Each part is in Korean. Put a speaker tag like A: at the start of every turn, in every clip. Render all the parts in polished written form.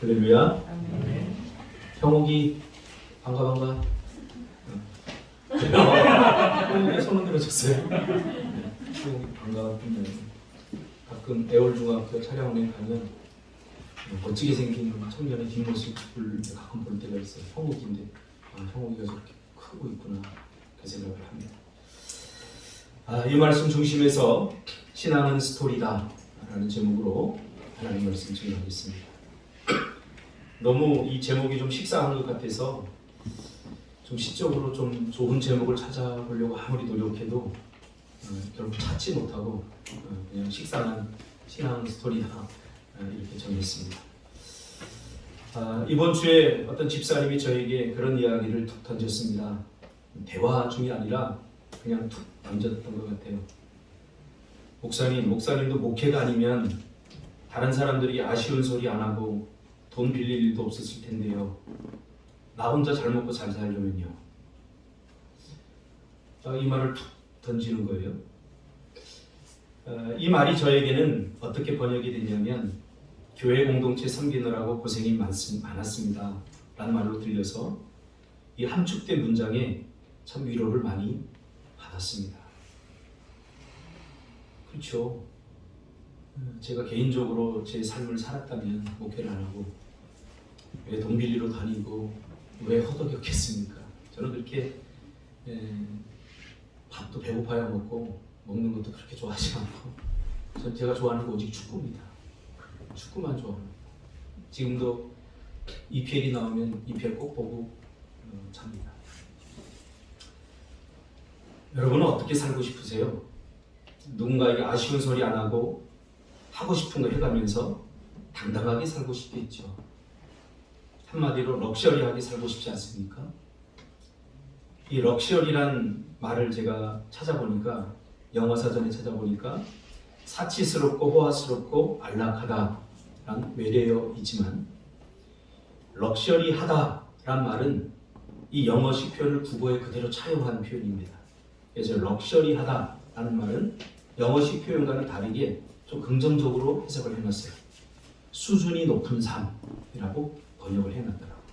A: 할렐루야. 형욱이 반가. 형욱이 손 들어줬어요. 형욱이 반가웠군요. 가끔 애월중학교 촬영에 가면 멋지게 생긴 청년의 뒷모습을 가끔 볼 때가 있어요. 형욱인데 형욱이가 저렇게 크고 있구나 그 생각을 합니다. 이 말씀 중심에서 신앙은 스토리다 라는 제목으로 하나님 말씀 증거하겠습니다. 너무 이 제목이 좀 식상한 것 같아서 좀 시적으로 좀 좋은 제목을 찾아보려고 아무리 노력해도 결국 찾지 못하고 그냥 식상한 신앙 스토리다 이렇게 정했습니다. 이번 주에 어떤 집사님이 저에게 그런 이야기를 툭 던졌습니다. 대화 중이 아니라 그냥 툭 던졌던 것 같아요. 목사님도 목회가 아니면 다른 사람들이 아쉬운 소리 안 하고 돈 빌릴 일도 없었을 텐데요. 나 혼자 잘 먹고 잘 살려면요. 이 말을 툭 던지는 거예요. 이 말이 저에게는 어떻게 번역이 됐냐면 교회 공동체 섬기느라고 고생이 많았습니다 라는 말로 들려서 이 함축된 문장에 참 위로를 많이 받았습니다. 그렇죠. 제가 개인적으로 제 삶을 살았다면 목회를 안 하고 왜 돈 빌리러 다니고 왜 허덕였겠습니까? 저는 그렇게 밥도 배고파야 먹고 먹는 것도 그렇게 좋아하지 않고 제가 좋아하는 건 오직 축구입니다. 축구만 좋아합니다. 지금도 EPL이 나오면 EPL 꼭 보고 잡니다. 여러분은 어떻게 살고 싶으세요? 누군가에게 아쉬운 소리 안 하고 하고 싶은 거 해가면서 당당하게 살고 싶겠죠. 한마디로 럭셔리하게 살고 싶지 않습니까? 이 럭셔리란 말을 제가 찾아보니까 영어 사전에 찾아보니까 사치스럽고 호화스럽고 안락하다란 외래어 있지만 럭셔리하다란 말은 이 영어식 표현을 국어에 그대로 차용한 표현입니다. 그래서 럭셔리하다라는 말은 영어식 표현과는 다르게 좀 긍정적으로 해석을 해놨어요. 수준이 높은 삶이라고 번역을 해놨더라고요.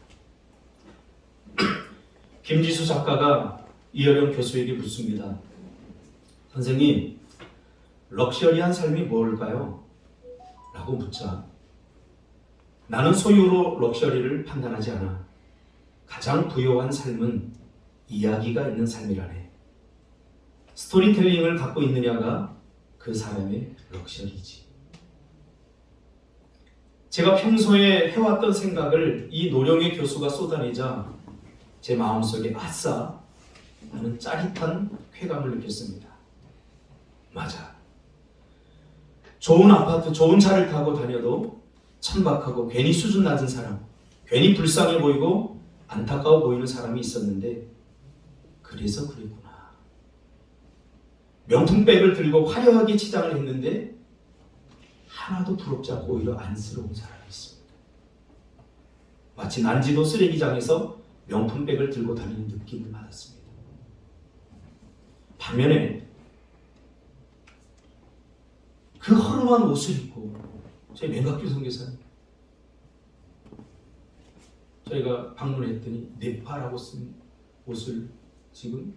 A: 김지수 작가가 이어령 교수에게 묻습니다. 선생님, 럭셔리한 삶이 뭘까요? 라고 묻자 나는 소유로 럭셔리를 판단하지 않아. 가장 부요한 삶은 이야기가 있는 삶이라네. 스토리텔링을 갖고 있느냐가 그 사람의 럭셔리지. 제가 평소에 해왔던 생각을 이 노령의 교수가 쏟아내자 제 마음속에 아싸 하는 짜릿한 쾌감을 느꼈습니다. 맞아. 좋은 아파트, 좋은 차를 타고 다녀도 천박하고 괜히 수준 낮은 사람, 괜히 불쌍해 보이고 안타까워 보이는 사람이 있었는데 그래서 그랬구나. 명품백을 들고 화려하게 치장을 했는데 하나도 부럽지 않고 오히려 안쓰러운 사람이 있습니다. 마치 난지도 쓰레기장에서 명품백을 들고 다니는 느낌을 받았습니다. 반면에 그 허름한 옷을 입고 저희 맹각교 선교사님 저희가 방문했더니 네파라고 쓴 옷을 지금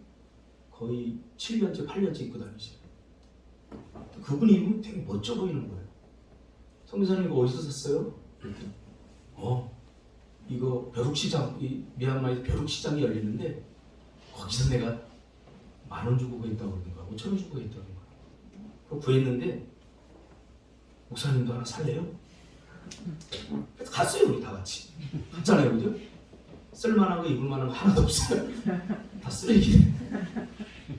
A: 거의 7년째 8년째 입고 다니셔요. 그분이 입으면 되게 멋져 보이는 거예요. 선교사님 이거 어디서 샀어요? 그랬더니 이거 벼룩시장, 미얀마에서 벼룩시장이 열리는데 거기서 내가 10,000원 주고 구했다고 그러는 거야. 5,000원 주고 구했다고 그러는 거야. 그거 구했는데 목사님도 하나 살래요? 그래서 갔어요. 우리 다 같이. 갔잖아요. 그죠? 쓸만한 거 입을 만한 거 하나도 없어요. 다 쓰레기.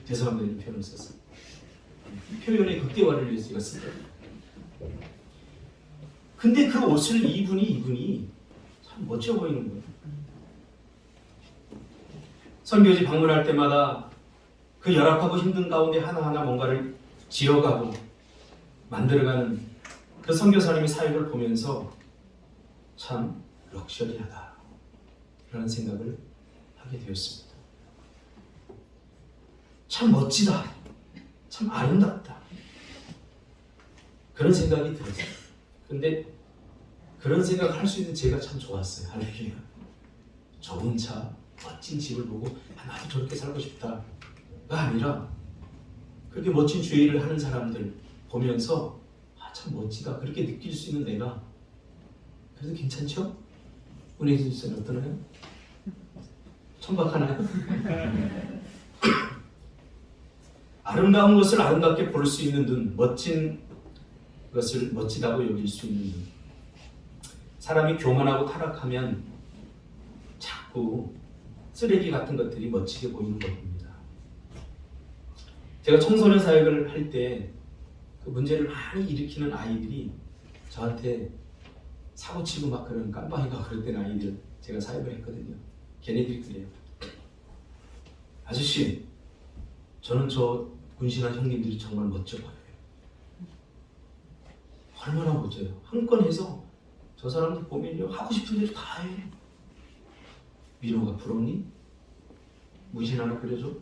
A: 죄송합니다. 이런 표현을 썼어요. 표현의 극대화를 위해서 제가 쓴 거예요. 근데 그 옷을 이분이 참 멋져 보이는 거예요. 선교지 방문할 때마다 그 열악하고 힘든 가운데 하나하나 뭔가를 지어가고 만들어가는 그 선교사님의 사역을 보면서 참 럭셔리하다 라는 생각을 하게 되었습니다. 참 멋지다, 참 아름답다 그런 생각이 들었어요. 그런데 그런 생각을 할 수 있는 제가 참 좋았어요. 할렐루야. 좋은 차, 멋진 집을 보고 나도 저렇게 살고 싶다가 아니라 그렇게 멋진 주의 일을 하는 사람들 보면서 참 멋지다 그렇게 느낄 수 있는 내가 그래도 괜찮죠? 은혜진 씨는 어떠나요? 천박하나요? 아름다운 것을 아름답게 볼 수 있는 눈, 멋진 것을 멋지다고 여길 수 있는 눈. 사람이 교만하고 타락하면 자꾸 쓰레기 같은 것들이 멋지게 보이는 겁니다. 제가 청소년 사역을 할 때 그 문제를 많이 일으키는 아이들이 저한테 사고치고 막 그런 깜빡이가 그럴 때는 아이들 제가 사역을 했거든요. 걔네들이 그래요. 아저씨, 저는 저 군신한 형님들이 정말 멋져 보여요. 얼마나 멋져요. 한 건 해서 저 사람들 보면요 하고 싶은 대로 다 해. 민호가 부럽니? 문신 하나 그려줘?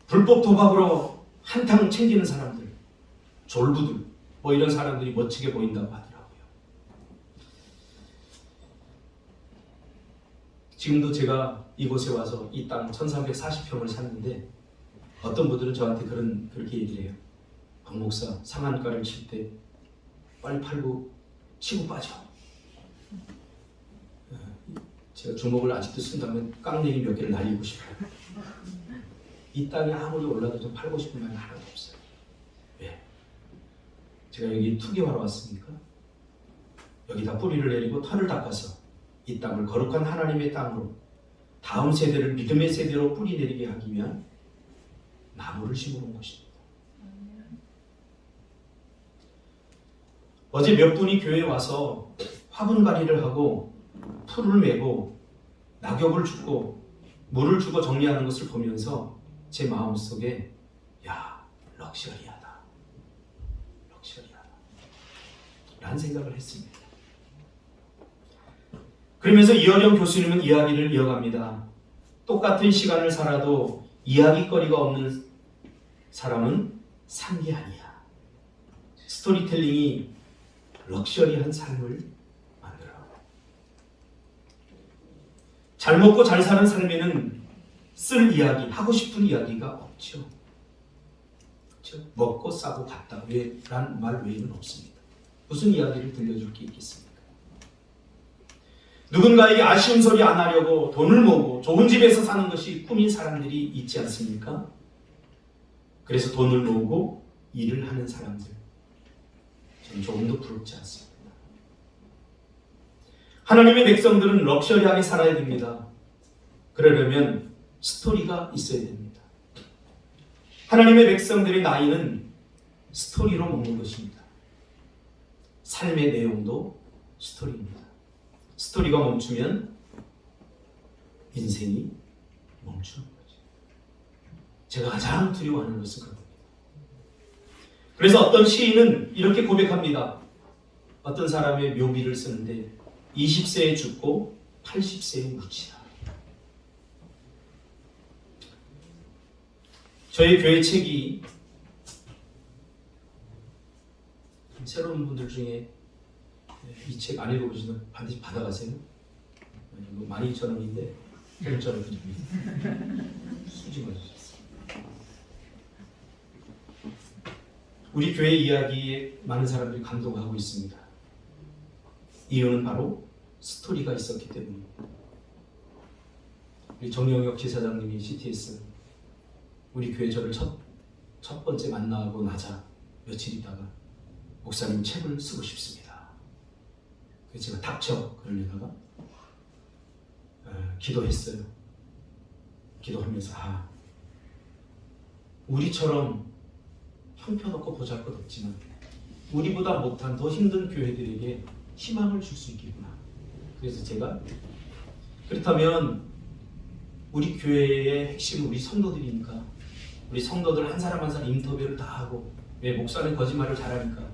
A: 불법 도박으로 한탕 챙기는 사람들, 졸부들 뭐 이런 사람들이 멋지게 보인다고 하더라고요. 지금도 제가 이곳에 와서 이 땅 1340평을 샀는데 어떤 분들은 저한테 그렇게 얘기를 해요. 박 목사, 상한가를 칠 때 빨리 팔고 치고 빠져. 제가 주먹을 아직도 쓴다면 깡냉이 몇 개를 날리고 싶어요. 이 땅이 아무리 올라도 좀 팔고 싶은 마음이 하나도 없어요. 왜? 제가 여기 투기하러 왔습니까? 여기다 뿌리를 내리고 털을 닦아서 이 땅을 거룩한 하나님의 땅으로 다음 세대를 믿음의 세대로 뿌리 내리게 하기 위한 나무를 심어놓은 것입니다. 어제 몇 분이 교회에 와서 화분갈이를 하고 풀을 메고 낙엽을 줍고 물을 주고 정리하는 것을 보면서 제 마음속에 럭셔리하다 라는 생각을 했습니다. 그러면서 이어령 교수님은 이야기를 이어갑니다. 똑같은 시간을 살아도 이야기거리가 없는 사람은 산 게 아니야. 스토리텔링이 럭셔리한 삶을 만들어. 잘 먹고 잘 사는 삶에는 쓸 이야기, 하고 싶은 이야기가 없죠. 그렇죠? 먹고 싸고 갔다 라는 말 외에는 없습니다. 무슨 이야기를 들려줄 게 있겠습니까? 누군가에게 아쉬운 소리 안 하려고 돈을 모으고 좋은 집에서 사는 것이 꿈인 사람들이 있지 않습니까? 그래서 돈을 모으고 일을 하는 사람들, 저는 조금도 부럽지 않습니다. 하나님의 백성들은 럭셔리하게 살아야 됩니다. 그러려면 스토리가 있어야 됩니다. 하나님의 백성들의 나이는 스토리로 먹는 것입니다. 삶의 내용도 스토리입니다. 스토리가 멈추면 인생이 멈추는 거죠. 제가 가장 두려워하는 것은 그겁니다. 그래서 어떤 시인은 이렇게 고백합니다. 어떤 사람의 묘비를 쓰는데 20세에 죽고 80세에 묻히라. 저희 교회 책이 새로운 분들 중에 이 책 안 읽어보시면 반드시 받아가세요. 이거 12,000원인데 공짜로 드립니다. 수지 마주셨어요. 우리 교회 이야기에 많은 사람들이 감동하고 있습니다. 이유는 바로 스토리가 있었기 때문입니다. 우리 정영혁 지사장님이 CTS 우리 교회 저를 첫 번째 만나고 나자 며칠 있다가 목사님 책을 쓰고 싶습니다. 그래서 제가 닥쳐 그러려다가 기도했어요. 기도하면서 우리처럼 형편없고 보잘것없지만 우리보다 못한 더 힘든 교회들에게 희망을 줄 수 있겠구나. 그래서 제가 그렇다면 우리 교회의 핵심은 우리 성도들이니까 우리 성도들 한 사람 한 사람 인터뷰를 다 하고 왜 목사는 거짓말을 잘하니까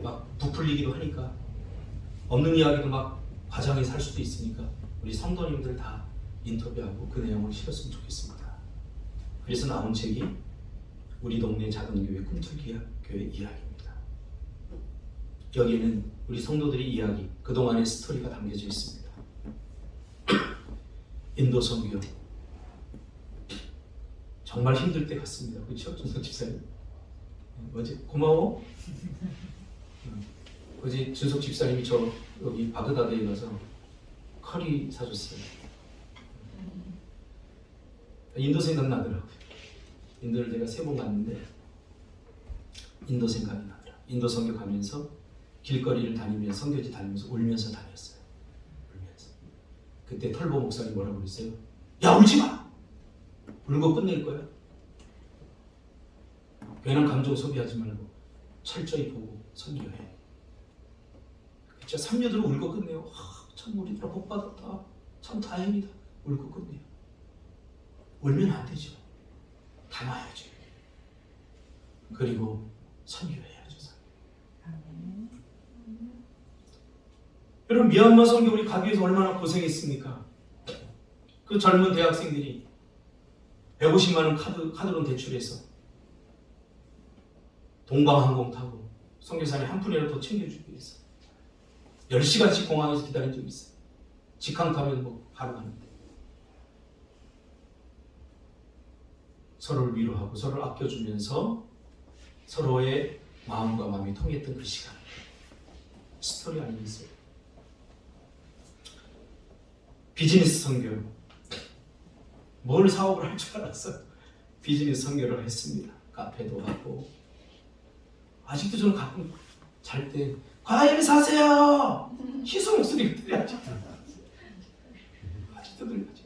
A: 막 부풀리기도 하니까 없는 이야기도 막 과장해 살 수도 있으니까 우리 성도님들 다 인터뷰하고 그 내용을 실었으면 좋겠습니다. 그래서 나온 책이 우리 동네 작은 교회 꿈틀기 교회 이야기입니다. 여기에는 우리 성도들의 이야기, 그동안의 스토리가 담겨져 있습니다. 인도 선교 정말 힘들 때 갔습니다. 그렇죠? 준석 집사님 어제 고마워. 어제 준석 집사님이 저 여기 바그다드에 가서 커리 사줬어요. 인도 생각나더라고요. 인도를 제가 3번 갔는데 인도 생각이 나더라고요. 인도 선교 가면서 길거리를 다니면서 선교지 다니면서 울면서 다녔어요. 울면서. 그때 털보 목사님 뭐라고 그랬어요? 야, 울지 마! 울고 끝낼 거야. 괜한 감정 소비하지 말고 철저히 보고 선교해. 진짜 3년으로 울고 끝내요. 참 우리들아 복 받았다. 참 다행이다. 울고 끝내요. 울면 안 되죠. 담아야죠. 그리고 선교해야죠. 여러분, 미얀마 선교 우리 가기 위해서 얼마나 고생했습니까? 그 젊은 대학생들이 150만 원 카드론 대출해서 동방항공 타고 선교사님 한 푼이라도 더 챙겨주기 위해서 10시간씩 공항에서 기다린 적이 있어요. 직항 타면 뭐 바로 가는데 서로를 위로하고 서로를 아껴주면서 서로의 마음과 마음이 통했던 그 시간, 스토리 아니겠어요? 비즈니스 선교, 뭘 사업을 할 줄 알았어요. 비즈니스 선교를 했습니다. 카페도 하고. 아직도 저는 가끔 잘 때 과일 사세요! 희소 목소리가 들려야죠. 아직도 들려야죠.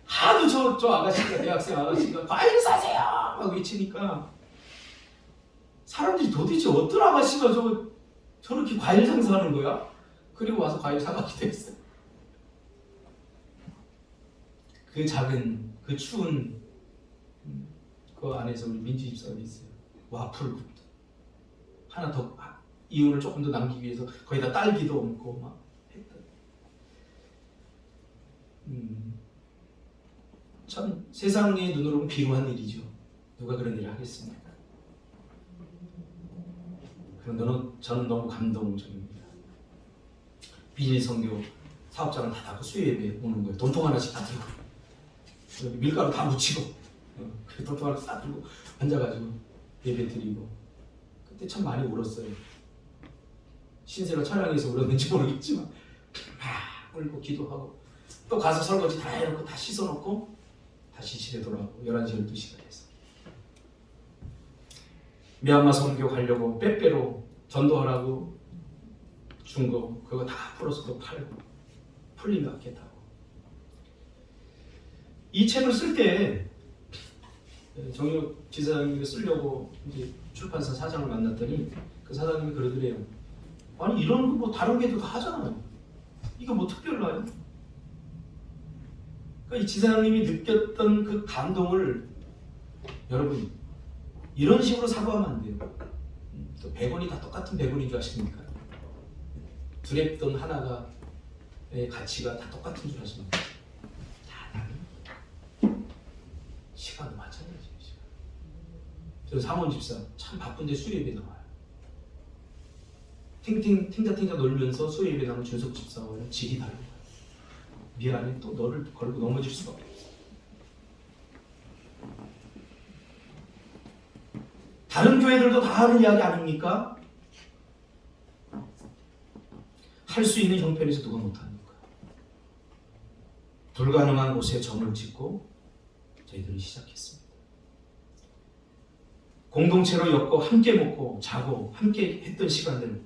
A: 하도 저 아가씨가, 대학생 아가씨가 과일 사세요! 막 외치니까 사람들이 도대체 어떤 아가씨가 저렇게 과일 장사하는 거야? 그리고 와서 과일 사가기도 했어요. 그 작은, 그 추운 그 안에서 우리 민지 집사가 있어요. 와플 굽도 하나 더, 이윤을 조금 더 남기기 위해서 거기다 딸기도 얹고 막 했던. 참 세상의 눈으로는 비루한 일이죠. 누가 그런 일을 하겠습니까? 그런데 저는 너무 감동적입니다. 비즈니스 선교 사업장을 다 닫고 수요 예배 오는 거예요. 돈통 하나씩 다 들고 밀가루 다 묻히고 돈통 하나씩 다 들고 앉아가지고 예배 드리고. 그때 참 많이 울었어요. 신세가 차량에서 울었는지 모르겠지만 막 울고 기도하고 또 가서 설거지 다 해놓고 다 씻어놓고 다시 집에 돌아오고 11시 12시가 돼서 미얀마 선교 가려고 빼빼로 전도하라고 준 거 그거 다 풀어서 또 팔고 풀린 어깨 타고. 이 책을 쓸 때 정유럽 지사장님이 쓰려고 이제 출판사 사장을 만났더니 그 사장님이 그러더래요. 아니 이런 거 뭐 다른 게도 다 하잖아요. 이거 뭐 특별나요? 그러니까 이 지사장님이 느꼈던 그 감동을 여러분 이런 식으로 사고하면 안 돼요. 또 100원이 다 똑같은 100원인 줄 아십니까? 둘의 돈 하나가의 가치가 다 똑같은 줄 아십니까? 다 다른 시간도 마찬가지예요. 저 사모님 집사 참 바쁜데 수요예배 나와요. 탱자탱자 놀면서 수요예배 나오는 준석 집사와는 질이 다른 거예요. 미안해 또 너를 걸고 넘어질 수가 없어. 다른 교회들도 다 하는 이야기 아닙니까? 할 수 있는 형편에서 누가 못합니까? 불가능한 곳에 점을 찍고 저희들은 시작했습니다. 공동체로 엮고 함께 먹고 자고 함께 했던 시간들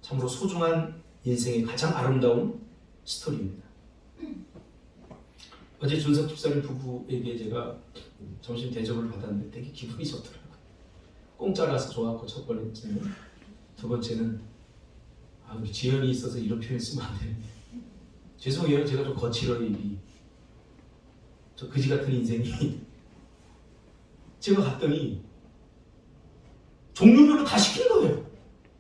A: 참으로 소중한 인생의 가장 아름다운 스토리입니다. 어제 준석 집사님 부부에게 제가 점심 대접을 받았는데 되게 기분이 좋더라고요. 공짜라서 좋았고 첫 번째는. 두 번째는 우리 지연이 있어서 이런 표현 쓰면 안 되는데 죄송해요. 제가 좀 거칠어요. 입이 저 그지 같은 인생이 제가 갔더니 종류별로 다 시킨 거예요.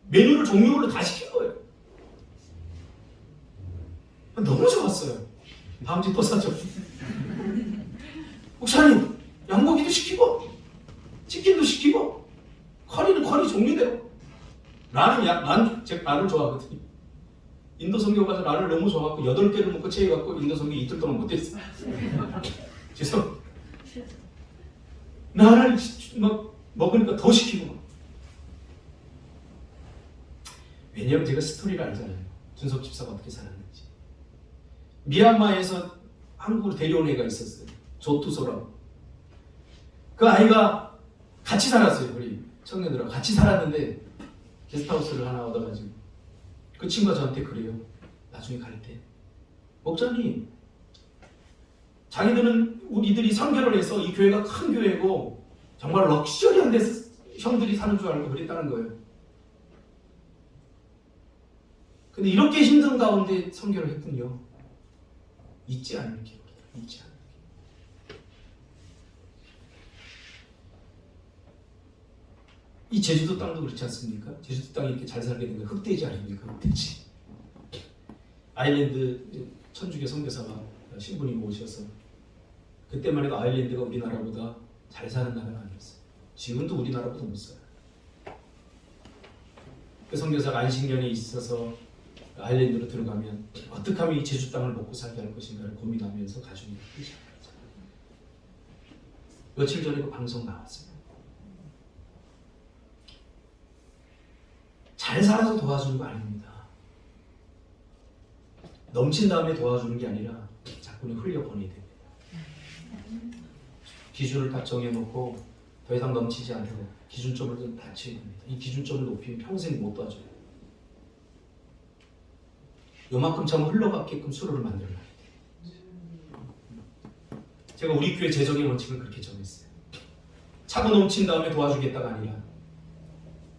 A: 메뉴를 종류별로 다 시킨 거예요. 너무 좋았어요. 다음 주에 또 사죠. 목사님 양고기도 시키고 치킨도 시키고 커리는 커리 종류대로 제가 라를 좋아하거든요. 인도 선교 가서 라를 너무 좋아하고 8개를 먹고 체해갖고 인도 선교 이틀 동안 못했어요. 그래서 라를 막 먹으니까 더 시키고. 왜냐하면 제가 스토리를 알잖아요. 준석 집사가 어떻게 살았는지. 미얀마에서 한국으로 데려온 애가 있었어요. 조투소라고. 그 아이가 같이 살았어요. 우리 청년들하고 같이 살았는데 게스트하우스를 하나 얻어가지고 그 친구가 저한테 그래요. 나중에 갈 때 목사님, 자기들은 우리들이 선교를 해서 이 교회가 큰 교회고 정말 럭셔리한 데서 형들이 사는 줄 알고 그랬다는 거예요. 근데 이렇게 힘든 가운데 선교를 했군요. 잊지 않을게요. 잊지 않을게요. 이 제주도 땅도 그렇지 않습니까? 제주도 땅이 이렇게 잘 살게 된 건 흑돼지 아닙니까? 흑돼지. 아일랜드 천주교 선교사가 신부님 오셔서 그때만 해도 아일랜드가 우리나라보다 잘 사는 나라가 아니었어요. 지금도 우리나라보다 못 살아요. 그 선교사가 안식년에 있어서 아일랜드로 들어가면 어떻게 하면 이 제주 땅을 먹고 살게 할 것인가를 고민하면서 가족이 끝이 안 나잖아요. 며칠 전에 그 방송 나왔어요. 잘 살아서 도와주는 거 아닙니다. 넘친 다음에 도와주는 게 아니라 자꾸는 흘려보내야 됩니다. 기준을 딱 정해놓고 더 이상 넘치지 않도록 기준점을 좀 낮춰야 됩니다. 이 기준점을 높이면 평생 못 도와줘요. 요만큼 참 흘러가게끔 수로를 만들어놔야 돼요. 제가 우리 교회 재정의 원칙을 그렇게 정했어요. 차고 넘친 다음에 도와주겠다가 아니라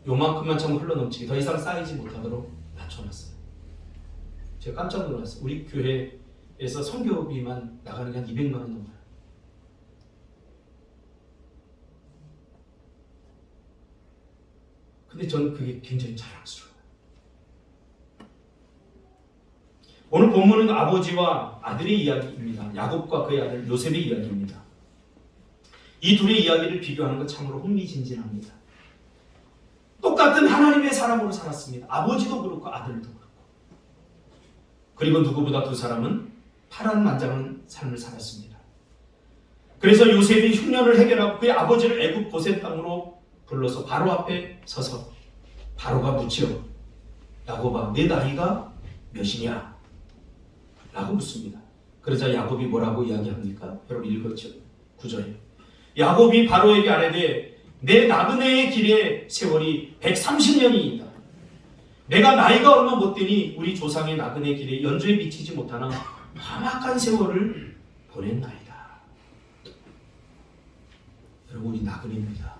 A: 요만큼만 참 흘러넘치게 더 이상 쌓이지 못하도록 낮춰놨어요. 제가 깜짝 놀랐어요. 우리 교회에서 선교비만 나가는 게 한 200만 원 넘어요. 근데 저는 그게 굉장히 자랑스러워요. 오늘 본문은 아버지와 아들의 이야기입니다. 야곱과 그의 아들 요셉의 이야기입니다. 이 둘의 이야기를 비교하는 건 참으로 흥미진진합니다. 똑같은 하나님의 사람으로 살았습니다. 아버지도 그렇고 아들도 그렇고. 그리고 누구보다 두 사람은 파란만장한 삶을 살았습니다. 그래서 요셉이 흉년을 해결하고 그의 아버지를 애굽 고센 땅으로 불러서 바로 앞에 서서 바로가 묻혀 야곱아 내 나이가 몇이냐? 라고 묻습니다. 그러자 야곱이 뭐라고 이야기합니까? 여러분 읽었죠? 9절에 야곱이 바로에게 아뢰되 내 나그네의 길의 세월이 130년이다. 내가 나이가 얼마 못 되니 우리 조상의 나그네 길에 연조에 미치지 못하나 험악한 세월을 보냈나이다. 여러분 우리 나그네입니다.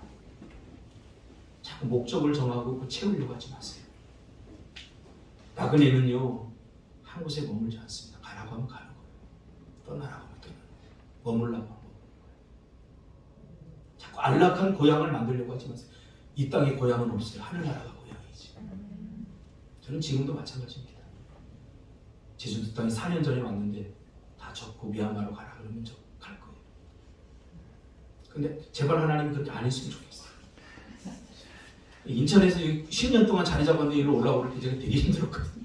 A: 자꾸 목적을 정하고 채우려고 하지 마세요. 나그네는요 한 곳에 머물지 않습니다. 가라고 하면 가는 거예요. 떠나라고 하면 떠나는 거예요. 머물라고 하면 머무는 거예요. 자꾸 안락한 고향을 만들려고 하지 마세요. 이 땅에 고향은 없어요. 하늘나라가 고향이지. 저는 지금도 마찬가지입니다. 제주도 땅에 4년 전에 왔는데 다 접고 미얀마로 가라 그러면 저 갈 거예요. 근데 제발 하나님이 그렇게 안 했으면 좋겠어요. 인천에서 10년 동안 자리 잡았는데 이리로 올라올 때 제가 되게 힘들었거든요.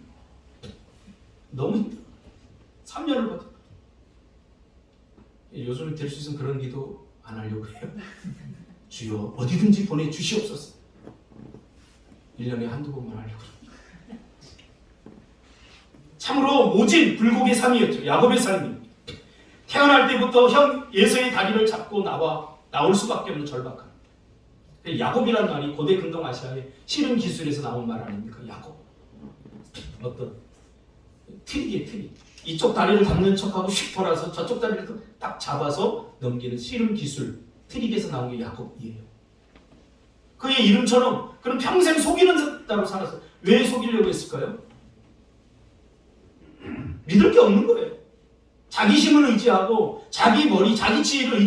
A: 너무 힘들어요. 3년을 버텼어요. 요즘에 될 수 있으면 그런 기도 안 하려고 해요. 주여 어디든지 보내주시옵소서. 1년에 한두 번만 하려고 해요. 참으로 모진 불고기의 삶이었죠. 야곱의 삶이. 태어날 때부터 형 예서의 다리를 잡고 나올 수밖에 없는 절박함. 야곱이라는 말이 고대 근동아시아의 씨름 기술에서 나온 말 아닙니까? 야곱. 어떤 트릭이에요, 트릭. 이쪽 다리를 잡는 척하고 휙 돌아서 저쪽 다리를 딱 잡아서 넘기는 씨름 기술, 트릭에서 나온 게 야곱이에요. 그의 이름처럼 그는 평생 속이는 자로 살았어요. 왜 속이려고 했을까요? 믿을 게 없는 거예요. 자기 힘을 의지하고 자기 머리, 자기 지혜를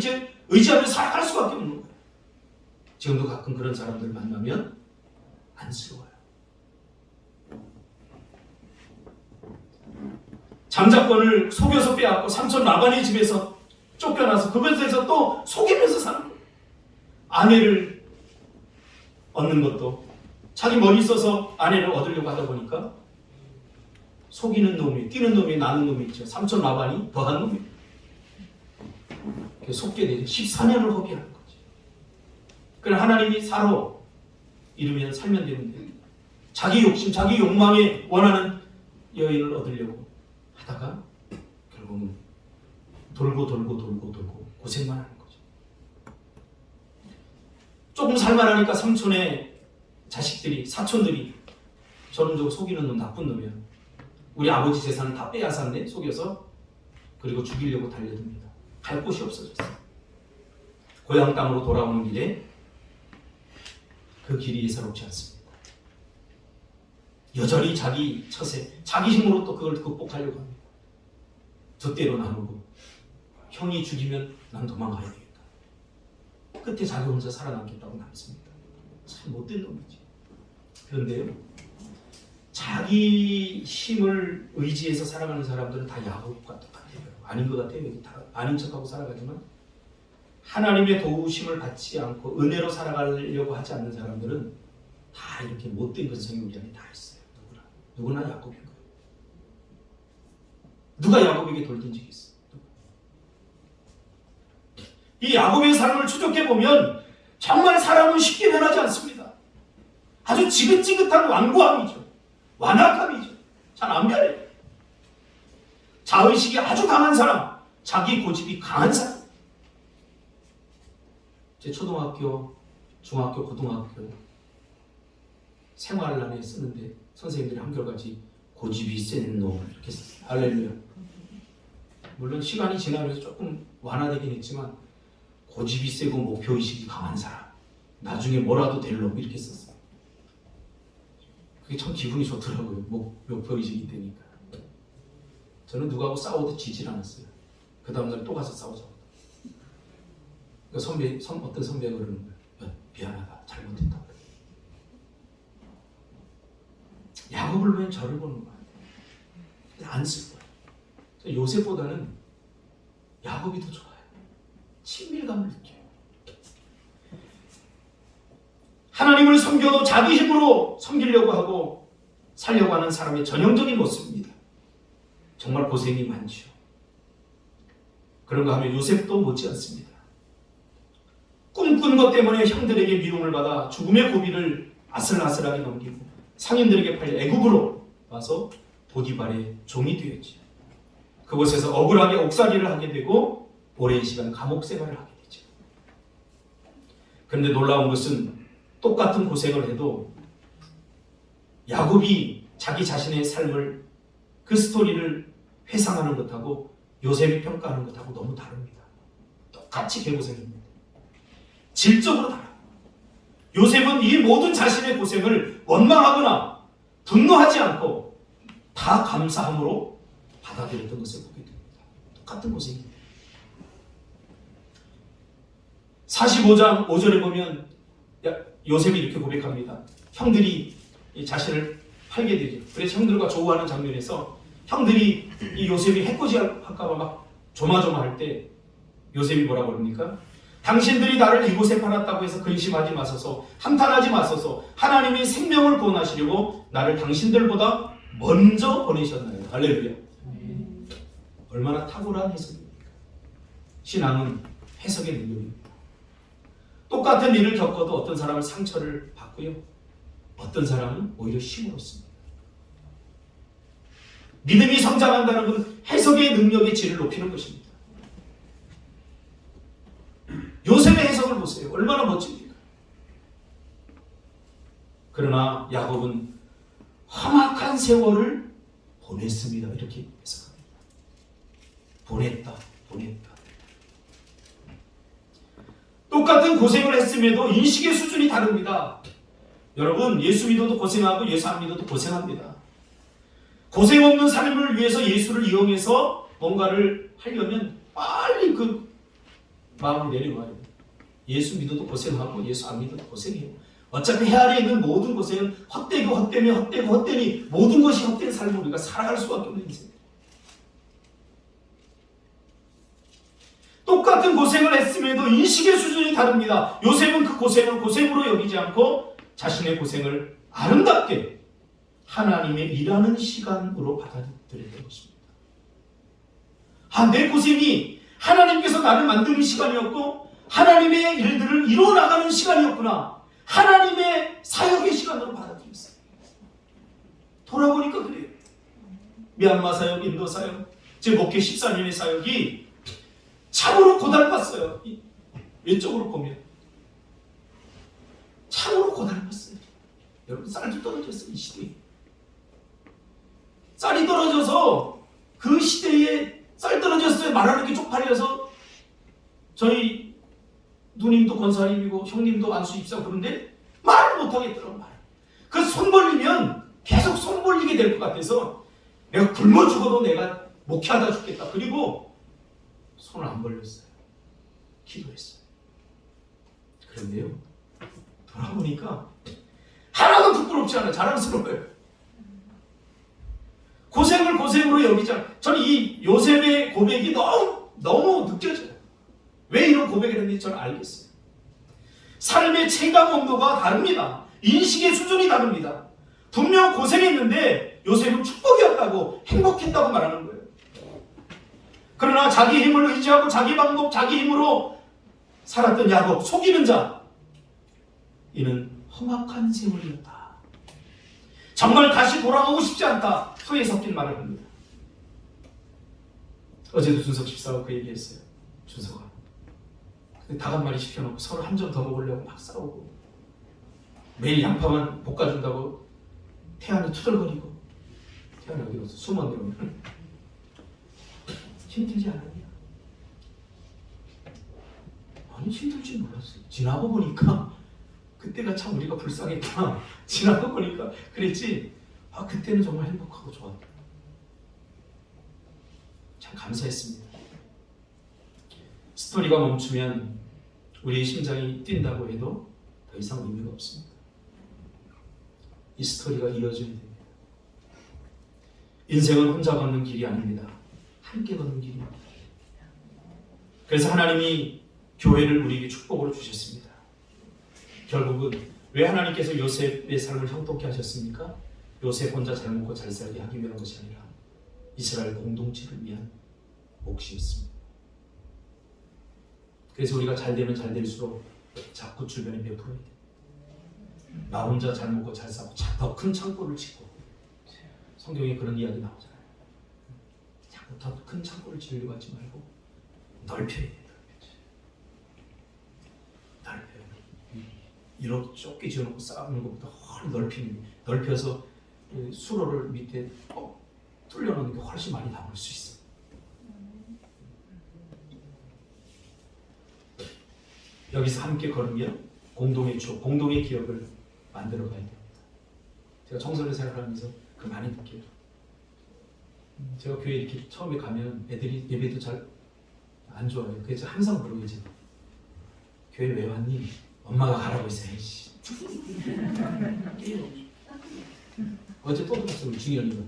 A: 의지하며 살아갈 수밖에 없는 거예요. 지금도 가끔 그런 사람들을 만나면 안쓰러워요. 장자권을 속여서 빼앗고 삼촌 라반의 집에서 쫓겨나서 그것에서 또 속이면서 사는 거예요. 아내를 얻는 것도 자기 머리 써서 아내를 얻으려고 하다 보니까 속이는 놈이, 뛰는 놈이, 나는 놈이 있죠. 삼촌 라반이 더한 놈이에요. 속게 되죠. 14년을 허비하는 거지. 그럼 하나님이 살아 이러면 살면 되는데 자기 욕심, 자기 욕망에 원하는 여인을 얻으려고 하다가 결국은 돌고 고생만 하는 거죠. 조금 살만하니까 삼촌의 자식들이, 사촌들이 저런 저거 속이는 놈, 나쁜 놈이야. 우리 아버지 재산을 다 빼앗았네, 속여서. 그리고 죽이려고 달려듭니다. 갈 곳이 없어졌어요. 고향 땅으로 돌아오는 길에 그 길이 예사롭지 않습니다. 여전히 자기 처세, 자기 힘으로 또 그걸 극복하려고 합니다. 두 대로 나누고 형이 죽이면 난 도망가야 되겠다. 끝에 자기 혼자 살아남겠다고 남습니다. 참 못된 놈이지. 그런데요, 자기 힘을 의지해서 살아가는 사람들은 다 야곱과 똑같아요. 아닌 것 같아요. 다 아닌 척하고 살아가지만 하나님의 도우심을 받지 않고 은혜로 살아가려고 하지 않는 사람들은 다 이렇게 못된 것을 우리 안에 다 있어요. 누구나 야곱인 거예요. 누가 야곱에게 돌린 적이 있어? 이 야곱의 삶을 추적해보면 정말 사람은 쉽게 변하지 않습니다. 아주 지긋지긋한 완고함이죠. 완악함이죠. 잘 안 변해요. 자의식이 아주 강한 사람, 자기 고집이 강한 사람. 제 초등학교, 중학교, 고등학교 생활란에 쓰는데 선생님들이 한결같이 고집이 센 놈 이렇게 썼어요. 할렐루야. 물론 시간이 지나면서 조금 완화되긴 했지만 고집이 세고 목표의식이 강한 사람, 나중에 뭐라도 될 놈 이렇게 썼어요. 그게 참 기분이 좋더라고요. 목표의식이 되니까. 저는 누구하고 싸워도 지질 않았어요. 그 다음날 또 가서 싸우자고. 그러니까 어떤 선배가 그러는 거예요. 미안하다, 잘못했다. 야곱을 보면 저를 보는 거야. 안 쓸 거야. 요셉보다는 야곱이 더 좋아요. 친밀감을 느껴요. 하나님을 섬겨도 자기 힘으로 섬기려고 하고 살려고 하는 사람의 전형적인 모습입니다. 정말 고생이 많죠. 그런가 하면 요셉도 못지않습니다. 꿈꾼 것 때문에 형들에게 미움을 받아 죽음의 고비를 아슬아슬하게 넘기고 상인들에게 팔려 애굽으로 와서 보디발의 종이 되었죠. 그곳에서 억울하게 옥살이를 하게 되고 오랜 시간 감옥 생활을 하게 되죠. 그런데 놀라운 것은 똑같은 고생을 해도 야곱이 자기 자신의 삶을, 그 스토리를 회상하는 것하고 요셉이 평가하는 것하고 너무 다릅니다. 똑같이 개고생입니다. 질적으로 달라요. 요셉은 이 모든 자신의 고생을 원망하거나 분노하지 않고 다 감사함으로 받아들였던 것을 보게 됩니다. 똑같은 고생입니다. 45장 5절에 보면 요셉이 이렇게 고백합니다. 형들이 자신을 팔게 되죠. 그래서 형들과 조우하는 장면에서 형들이 이 요셉이 해코지 할까봐 막 조마조마할 때 요셉이 뭐라고 합니까? 당신들이 나를 이곳에 팔았다고 해서 근심하지 마소서, 한탄하지 마소서. 하나님이 생명을 구원하시려고 나를 당신들보다 먼저 보내셨나요? 할렐루야. 얼마나 탁월한 해석입니까? 신앙은 해석의 능력입니다. 똑같은 일을 겪어도 어떤 사람은 상처를 받고요, 어떤 사람은 오히려 힘을 얻습니다. 믿음이 성장한다는 것은 해석의 능력의 질을 높이는 것입니다. 요셉의 해석을 보세요. 얼마나 멋집니까? 그러나 야곱은 험악한 세월을 보냈습니다. 이렇게 해석합니다. 보냈다. 똑같은 고생을 했음에도 인식의 수준이 다릅니다. 여러분, 예수 믿어도 고생하고 예수 안 믿어도 고생합니다. 고생 없는 삶을 위해서 예수를 이용해서 뭔가를 하려면 빨리 그 마음을 내려놔요. 예수 믿어도 고생하고 예수 안 믿어도 고생해요. 어차피 해 아래에 있는 모든 고생은 헛되니 모든 것이 헛된 삶을 우리가 살아갈 수밖에 없는 인생. 똑같은 고생을 했음에도 인식의 수준이 다릅니다. 요셉은 그 고생을 고생으로 여기지 않고 자신의 고생을
B: 아름답게 하나님의 일하는 시간으로 받아들였던 것입니다. 내 고생이 하나님께서 나를 만드는 시간이었고 하나님의 일들을 이루어나가는 시간이었구나. 하나님의 사역의 시간으로 받아들였어요. 돌아보니까 그래요. 미얀마 사역, 인도 사역, 제 목회 14년의 사역이 참으로 고달팠어요. 왼쪽으로 보면 참으로 고달팠어요. 여러분, 쌀도 떨어졌어요. 이 시대에 쌀이 떨어져서, 그 시대에 쌀 떨어졌어요 말하는 게 쪽팔려서 저희 누님도 권사님이고 형님도 안수 입사고 그런데 말을 못하겠더라고. 말. 그 손 벌리면 계속 손 벌리게 될 것 같아서 내가 굶어 죽어도 내가 목회하다 죽겠다. 그리고 손을 안 벌렸어요. 기도했어요. 그런데요, 돌아보니까 하나도 부끄럽지 않아요. 자랑스러워요. 고생을 고생으로 여기지 않아요. 저는 이 요셉의 고백이 너무 느껴져요. 왜 이런 고백을 했는지 저는 알겠어요. 삶의 체감 온도가 다릅니다. 인식의 수준이 다릅니다. 분명 고생했는데 요셉은 축복이었다고, 행복했다고 말하는 거예요. 그러나 자기 힘을 의지하고 자기 방법, 자기 힘으로 살았던 야곱, 속이는 자, 이는 험악한 세월이었다. 정말 다시 돌아가고 싶지 않다. 후회 섞인 말을 합니다. 어제도 준석 집사가 그 얘기했어요. 준석아, 닭 한 마리 시켜놓고 서로 한 점 더 먹으려고 막 싸우고, 매일 양파만 볶아준다고 태안이 투덜거리고, 태안이 어디 갔어? 숨었네요. 힘들지 않았냐? 아니, 힘들지 몰랐어요. 지나고 보니까 그때가 참 우리가 불쌍했구나. 지나고 보니까 그랬지. 그때는 정말 행복하고 좋았다. 참 감사했습니다. 스토리가 멈추면 우리의 심장이 뛴다고 해도 더 이상 의미가 없습니다. 이 스토리가 이어져야 됩니다. 인생은 혼자 걷는 길이 아닙니다. 함께 걷는 길입니다. 그래서 하나님이 교회를 우리에게 축복으로 주셨습니다. 결국은 왜 하나님께서 요셉의 삶을 형통케 하셨습니까? 요셉 혼자 잘 먹고 잘 살게 하기 위한 것이 아니라 이스라엘 공동체를 위한 몫이었습니다. 그래서 우리가 잘 되면 잘 될수록 자꾸 주변에 베풀어야 돼요. 나 혼자 잘 먹고 잘 사고 더 큰 창고를 짓고, 성경에 그런 이야기 나오잖아요. 자꾸 더 큰 창고를 지으려고 하지 말고 넓혀야 돼요. 넓혀요. 이렇게 좁게 지어놓고 쌓는 것보다 훨씬 넓혀서 수로를 밑에 뚫려놓는 게 훨씬 많이 나올 수 있어요. 여기서 함께 걸으면 공동의 추억, 공동의 기억을 만들어 가야 됩니다. 제가 청소년 생활하면서 그 많이 느껴요. 제가 교회 이렇게 처음에 가면 애들이 예배도 잘 안 좋아해요. 그래서 항상 그러고 이제 교회 왜 왔니? 엄마가 가라고 했어야지. 어제 또 들었어, 우리 중현이가.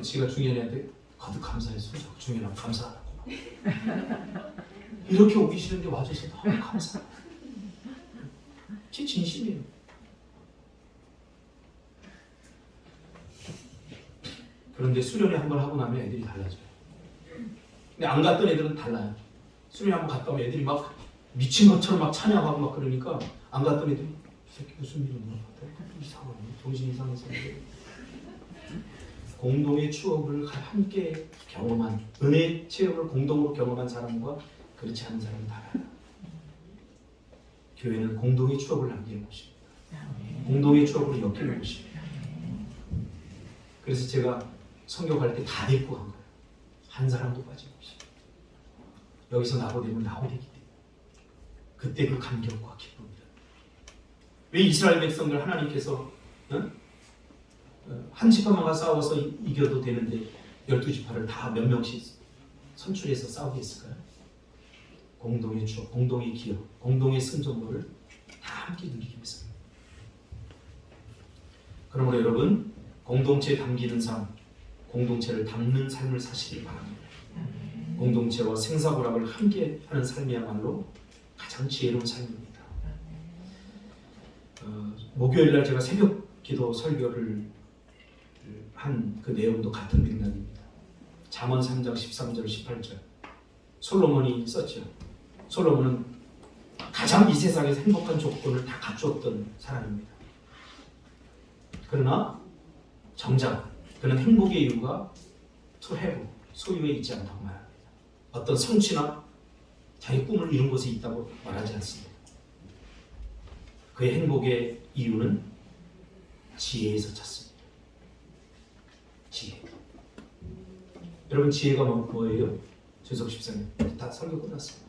B: 지가 중현이한테 거듭 감사했어. 중현아 감사하다고. 이렇게 오기 싫은데 와줘서 너무 감사. 제 진심이에요. 그런데 수련회 한번 하고 나면 애들이 달라져요. 근데 안 갔던 애들은 달라요. 수련회 한번 갔다 오면 애들이 막 미친 것처럼 막 찬양하고 막 그러니까 안 갔던 애들이 이 새끼 무슨 일이 있나 이상하네. 정신 이상해서. 공동의 추억을 함께 경험한, 은혜 체험을 공동으로 경험한 사람과 그렇지 않은 사람은 달라요. 교회는 공동의 추억을 남기는 곳입니다. 공동의 추억으로 엮이는 곳입니다. 그래서 제가 성경할 때 다 데리고 간 거예요. 한 사람도 빠짐없이. 여기서 나고되면 나고되기 때문에. 그때 그 감격과 기쁨이다. 왜 이스라엘 백성들 하나님께서 한 지파만과 싸워서 이겨도 되는데 12지파를 다 몇 명씩 선출해서 싸우게 했을까요? 공동의 추억, 공동의 기억, 공동의 승전보를 다 함께 누리기 위해서입니다. 그러므로 여러분, 공동체에 담기는 삶, 공동체를 담는 삶을 사시길 바랍니다. 공동체와 생사고락을 함께 하는 삶이야말로 가장 지혜로운 삶입니다. 목요일날 제가 새벽
A: 기도 설교를 한 그 내용도 같은 맥락입니다. 잠언 3장 13절 18절 솔로몬이 썼죠. 솔로몬은 가장 이 세상에서 행복한 조건을 다 갖추었던 사람입니다. 그러나 정작 그는 행복의 이유가 to have, 소유에 있지 않다고 말합니다. 어떤 성취나 자기 꿈을 이룬 곳에 있다고 말하지 않습니다. 그의 행복의 이유는 지혜에서 찾습니다. 지혜. 여러분 지혜가 뭐예요? 주석 14년 다 설교 끝났습니다.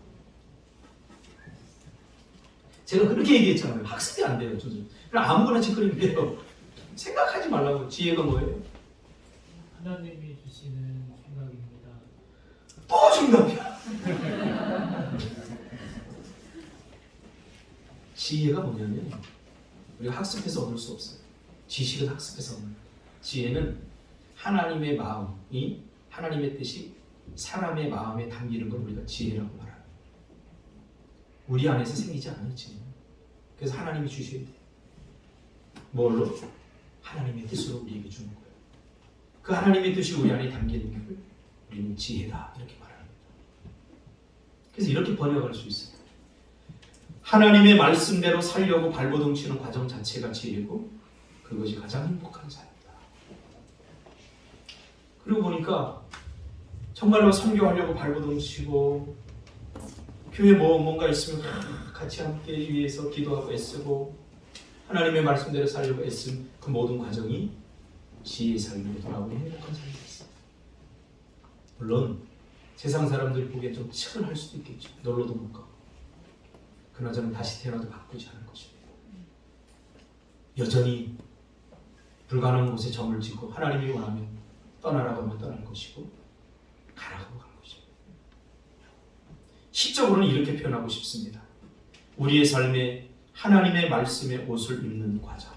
A: 제가 그렇게 얘기했잖아요. 학습이 안 돼요. 저는 그냥 아무거나 짓거리면 돼요. 생각하지 말라고. 지혜가 뭐예요?
C: 하나님이 주시는 생각입니다.
A: 또 정답이야. 지혜가 뭐냐면 우리가 학습해서 얻을 수 없어요. 지식은 학습해서 얻는 거예요. 지혜는 하나님의 마음이 하나님의 뜻이 사람의 마음에 담기는 걸 우리가 지혜라고 말합니다. 우리 안에서 생기지 않아요. 지혜는. 그래서 하나님이 주셔야 돼요. 뭘로? 하나님의 뜻으로 우리에게 주는 거예요. 그 하나님의 뜻이 우리 안에 담기는 걸 우리는 지혜다 이렇게 말합니다. 그래서 이렇게 번역할 수 있어요. 하나님의 말씀대로 살려고 발버둥 치는 과정 자체가 지혜고 그것이 가장 행복한 삶이다. 그리고 보니까 정말로 선교하려고 발버둥 치고 교회 뭔가 있으면 같이 함께 위해서 기도하고 애쓰고 하나님의 말씀대로 살려고 애쓴 그 모든 과정이 지혜의 삶으로 돌아오는 행복한 삶이었어요. 물론 세상 사람들이 보기엔 좀 치근할 수도 있겠죠. 놀러도 못 가고. 그러나 저는 다시 태어나도 바꾸지 않을 것입니다. 여전히 불가능한 곳에 점을 찍고 하나님이 원하면 떠나라고 하면 떠날 것이고 가라고 갈 것입니다. 시적으로는 이렇게 표현하고 싶습니다. 우리의 삶에 하나님의 말씀의 옷을 입는 과정.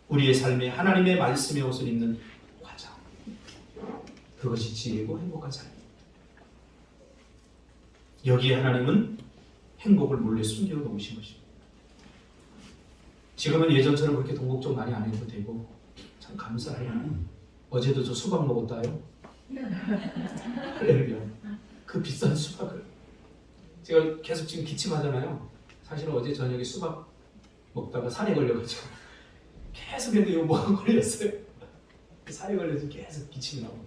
A: 우리의 삶에 하나님의 말씀의 옷을 입는 과정. 그것이 지혜고 행복한 삶입니다. 여기에 하나님은 행복을 몰래 숨겨 놓으신 것입니다. 지금은 예전처럼 그렇게 동국적 많이 안 해도 되고 참 감사해요. 어제도 저 수박 먹었다요. 할렐루야. 그 비싼 수박을 제가 계속 지금 기침하잖아요. 사실은 어제 저녁에 수박 먹다가 살에 걸려가지고 계속 해도 이거 뭐가 걸렸어요. 살에 걸려서 계속 기침이 나오고.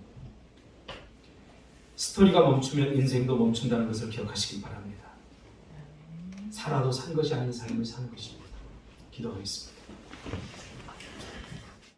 A: 스토리가 멈추면 인생도 멈춘다는 것을 기억하시기 바랍니다. 살아도 산 것이 아닌 삶을 사는 것입니다. 기도하겠습니다.